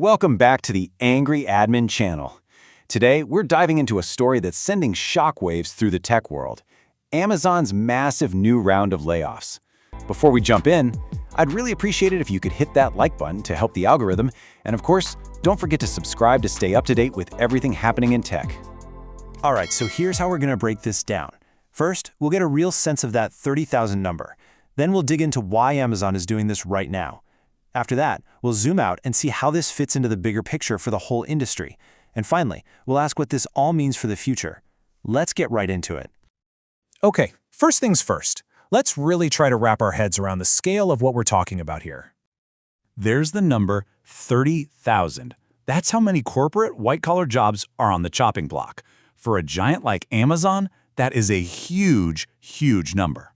Welcome back to the Angry Admin channel. Today, we're diving into a story that's sending shockwaves through the tech world, Amazon's massive new round of layoffs. Before we jump in, I'd really appreciate it if you could hit that like button to help the algorithm, and of course, don't forget to subscribe to stay up to date with everything happening in tech. All right, so here's how we're going to break this down. First, we'll get a real sense of that 30,000 number. Then we'll dig into why Amazon is doing this right now. After that, we'll zoom out and see how this fits into the bigger picture for the whole industry. And finally, we'll ask what this all means for the future. Let's get right into it. Okay, first things first. Let's really try to wrap our heads around the scale of what we're talking about here. There's the number 30,000. That's how many corporate white-collar jobs are on the chopping block. For a giant like Amazon, that is a huge, huge number.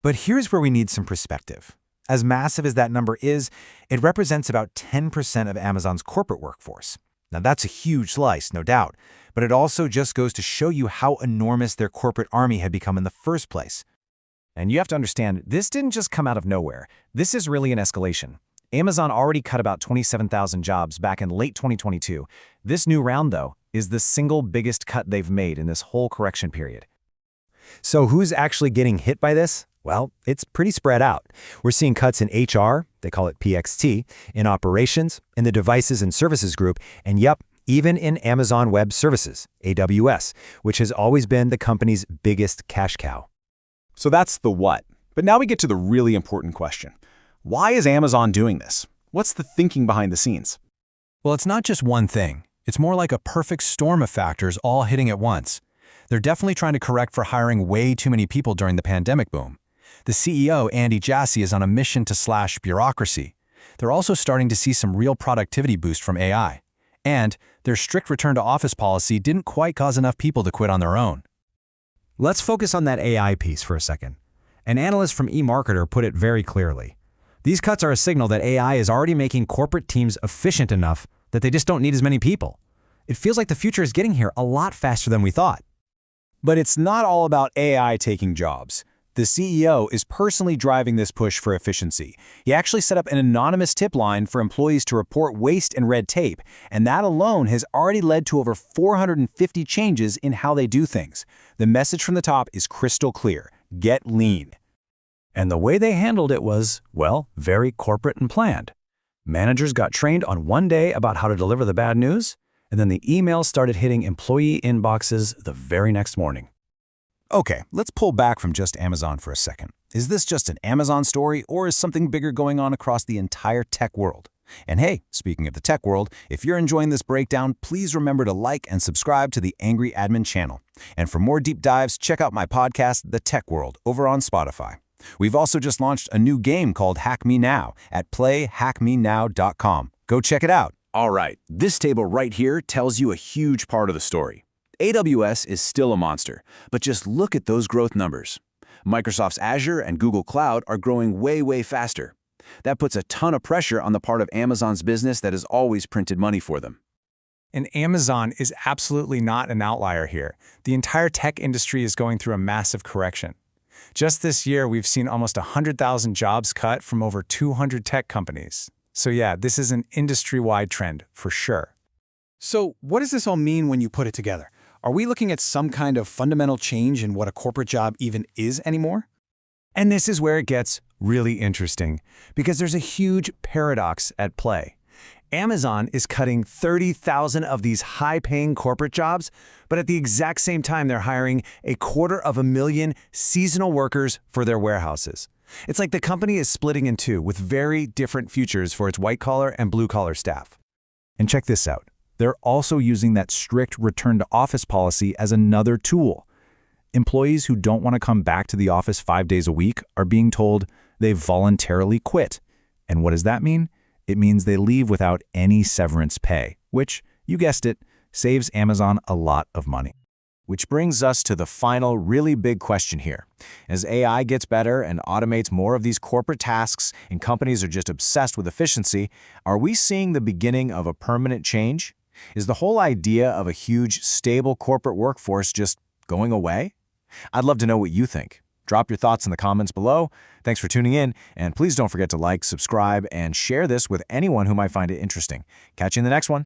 But here's where we need some perspective. As massive as that number is, it represents about 10% of Amazon's corporate workforce. Now that's a huge slice, no doubt, but it also just goes to show you how enormous their corporate army had become in the first place. And you have to understand, this didn't just come out of nowhere. This is really an escalation. Amazon already cut about 27,000 jobs back in late 2022. This new round, though, is the single biggest cut they've made in this whole correction period. So who's actually getting hit by this? Well, it's pretty spread out. We're seeing cuts in HR, they call it PXT, in operations, in the devices and services group, and yep, even in Amazon Web Services, AWS, which has always been the company's biggest cash cow. So that's the what. But now we get to the really important question. Why is Amazon doing this? What's the thinking behind the scenes? Well, it's not just one thing. It's more like a perfect storm of factors all hitting at once. They're definitely trying to correct for hiring way too many people during the pandemic boom. The CEO, Andy Jassy, is on a mission to slash bureaucracy. They're also starting to see some real productivity boost from AI. And their strict return-to-office policy didn't quite cause enough people to quit on their own. Let's focus on that AI piece for a second. An analyst from eMarketer put it very clearly. These cuts are a signal that AI is already making corporate teams efficient enough that they just don't need as many people. It feels like the future is getting here a lot faster than we thought. But it's not all about AI taking jobs. The CEO is personally driving this push for efficiency. He actually set up an anonymous tip line for employees to report waste and red tape, and that alone has already led to over 450 changes in how they do things. The message from the top is crystal clear: get lean. And the way they handled it was, well, very corporate and planned. Managers got trained on one day about how to deliver the bad news, and then the emails started hitting employee inboxes the very next morning. Okay, let's pull back from just Amazon for a second. Is this just an Amazon story, or is something bigger going on across the entire tech world? And hey, speaking of the tech world, if you're enjoying this breakdown, please remember to like and subscribe to the Angry Admin channel. And for more deep dives, check out my podcast, The Tech World, over on Spotify. We've also just launched a new game called Hack Me Now at playhackmenow.com. Go check it out. All right, this table right here tells you a huge part of the story. AWS is still a monster, but just look at those growth numbers. Microsoft's Azure and Google Cloud are growing way faster. That puts a ton of pressure on the part of Amazon's business that has always printed money for them. And Amazon is absolutely not an outlier here. The entire tech industry is going through a massive correction. Just this year, we've seen almost 100,000 jobs cut from over 200 tech companies. So yeah, this is an industry-wide trend, for sure. So what does this all mean when you put it together? Are we looking at some kind of fundamental change in what a corporate job even is anymore? And this is where it gets really interesting, because there's a huge paradox at play. Amazon is cutting 30,000 of these high-paying corporate jobs, but at the exact same time, they're hiring 250,000 seasonal workers for their warehouses. It's like the company is splitting in two with very different futures for its white-collar and blue-collar staff. And check this out. They're also using that strict return-to-office policy as another tool. Employees who don't want to come back to the office 5 days a week are being told they've voluntarily quit. And what does that mean? It means they leave without any severance pay, which, you guessed it, saves Amazon a lot of money. Which brings us to the final really big question here. As AI gets better and automates more of these corporate tasks and companies are just obsessed with efficiency, are we seeing the beginning of a permanent change? Is the whole idea of a huge, stable corporate workforce just going away? I'd love to know what you think. Drop your thoughts in the comments below. Thanks for tuning in, and please don't forget to like, subscribe, and share this with anyone who might find it interesting. Catch you in the next one.